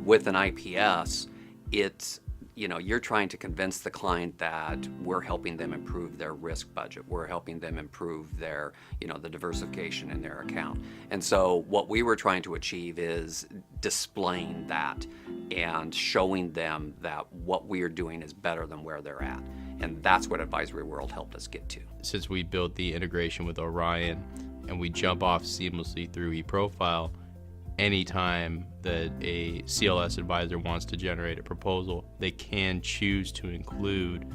With an IPS, it's, you're trying to convince the client that we're helping them improve their risk budget. We're helping them improve their, the diversification in their account. And so what we were trying to achieve is displaying that and showing them that what we are doing is better than where they're at. And that's what AdvisoryWorld helped us get to. Since we built the integration with Orion and we jump off seamlessly through eProfile, anytime that a CLS advisor wants to generate a proposal, they can choose to include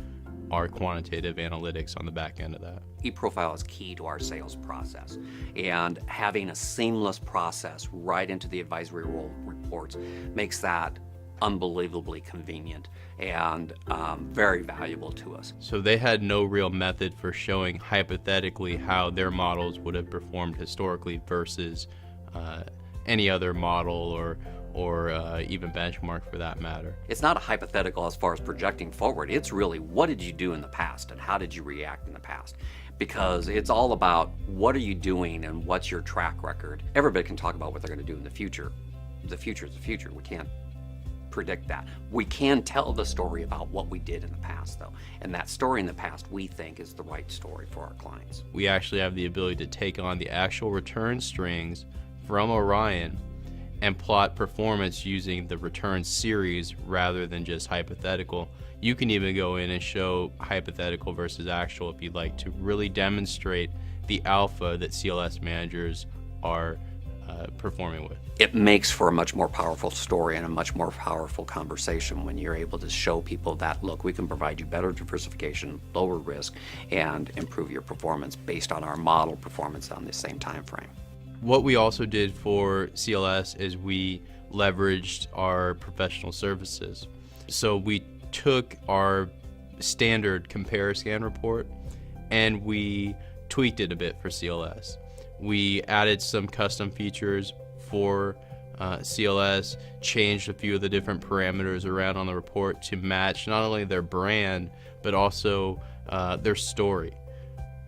our quantitative analytics on the back end of that. eProfile is key to our sales process, and having a seamless process right into the AdvisoryWorld reports makes that unbelievably convenient and very valuable to us. So they had no real method for showing hypothetically how their models would have performed historically versus any other model or even benchmark for that matter. It's not a hypothetical as far as projecting forward. It's really, what did you do in the past and how did you react in the past? Because it's all about what are you doing and what's your track record. Everybody can talk about what they're going to do in the future. The future is the future. We can't predict that. We can tell the story about what we did in the past, though. And that story in the past, we think, is the right story for our clients. We actually have the ability to take on the actual return strings from Orion and plot performance using the return series rather than just hypothetical. You can even go in and show hypothetical versus actual if you'd like to really demonstrate the alpha that CLS managers are performing with. It makes for a much more powerful story and a much more powerful conversation when you're able to show people that, look, we can provide you better diversification, lower risk, and improve your performance based on our model performance on the same time frame. What we also did for CLS is we leveraged our professional services. So we took our standard compare-scan report and we tweaked it a bit for CLS. We added some custom features for CLS, changed a few of the different parameters around on the report to match not only their brand, but also their story.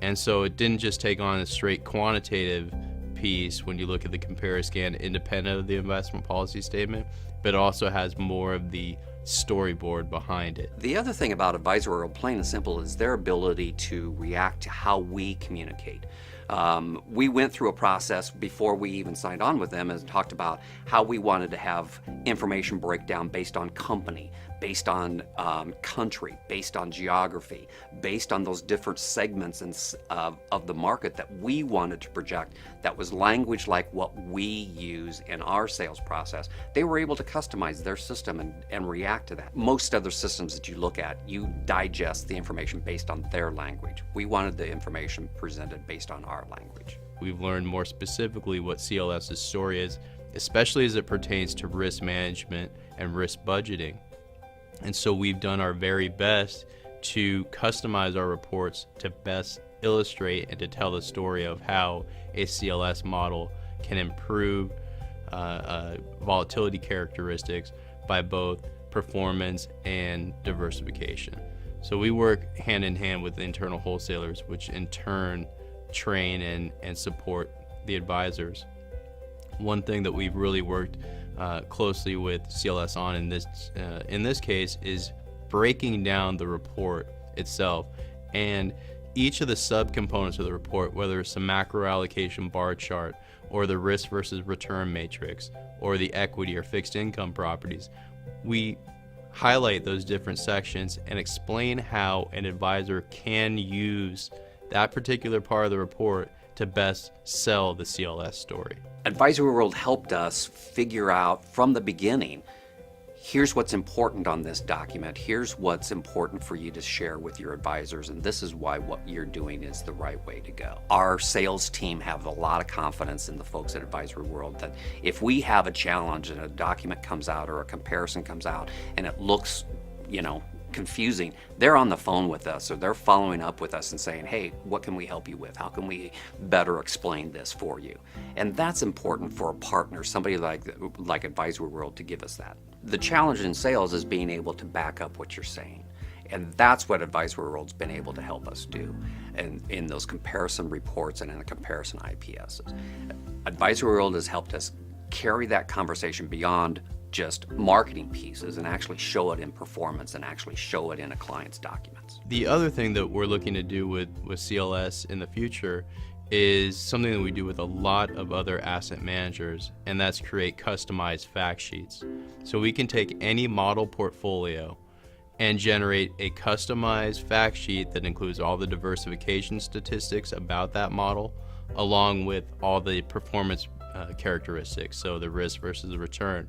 And so it didn't just take on a straight quantitative piece when you look at the compare-scan independent of the investment policy statement, but also has more of the storyboard behind it. The other thing about AdvisoryWorld, plain and simple, is their ability to react to how we communicate. We went through a process before we even signed on with them and talked about how we wanted to have information breakdown based on company, based on country, based on geography, based on those different segments of the market that we wanted to project that was language like what we use in our sales process. They were able to customize their system and react to that. Most other systems that you look at, you digest the information based on their language. We wanted the information presented based on our language. We've learned more specifically what CLS's story is, especially as it pertains to risk management and risk budgeting. And so we've done our very best to customize our reports to best illustrate and to tell the story of how a CLS model can improve volatility characteristics by both performance and diversification. So we work hand in hand with internal wholesalers, which in turn train and support the advisors. One thing that we've really worked closely with CLS on in this case is breaking down the report itself and each of the subcomponents of the report, whether it's the macro allocation bar chart or the risk versus return matrix or the equity or fixed income properties. We highlight those different sections and explain how an advisor can use that particular part of the report to best sell the CLS story. AdvisoryWorld helped us figure out from the beginning, here's what's important on this document, here's what's important for you to share with your advisors, and this is why what you're doing is the right way to go. Our sales team have a lot of confidence in the folks at AdvisoryWorld that if we have a challenge and a document comes out or a comparison comes out and it looks, confusing, they're on the phone with us or they're following up with us and saying, hey, what can we help you with? How can we better explain this for you? And that's important for a partner, somebody like AdvisoryWorld, to give us that. The challenge in sales is being able to back up what you're saying. And that's what AdvisoryWorld's been able to help us do in those comparison reports and in the comparison IPSs. AdvisoryWorld has helped us carry that conversation beyond just marketing pieces and actually show it in performance and actually show it in a client's documents. The other thing that we're looking to do with CLS in the future is something that we do with a lot of other asset managers, and that's create customized fact sheets. So we can take any model portfolio and generate a customized fact sheet that includes all the diversification statistics about that model, along with all the performance characteristics, so the risk versus the return.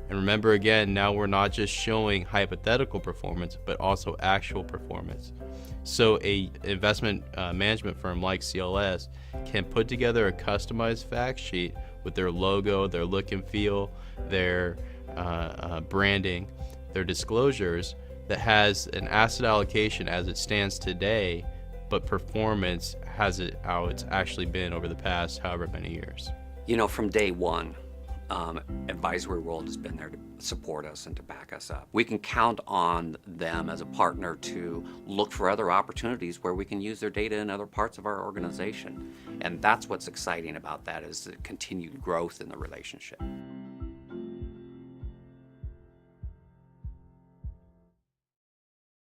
And remember, again, now we're not just showing hypothetical performance, but also actual performance. So a investment management firm like CLS can put together a customized fact sheet with their logo, their look and feel, their branding, their disclosures, that has an asset allocation as it stands today, but performance has it how it's actually been over the past however many years. You know, from day one, AdvisoryWorld has been there to support us and to back us up. We can count on them as a partner to look for other opportunities where we can use their data in other parts of our organization. And that's what's exciting about that, is the continued growth in the relationship.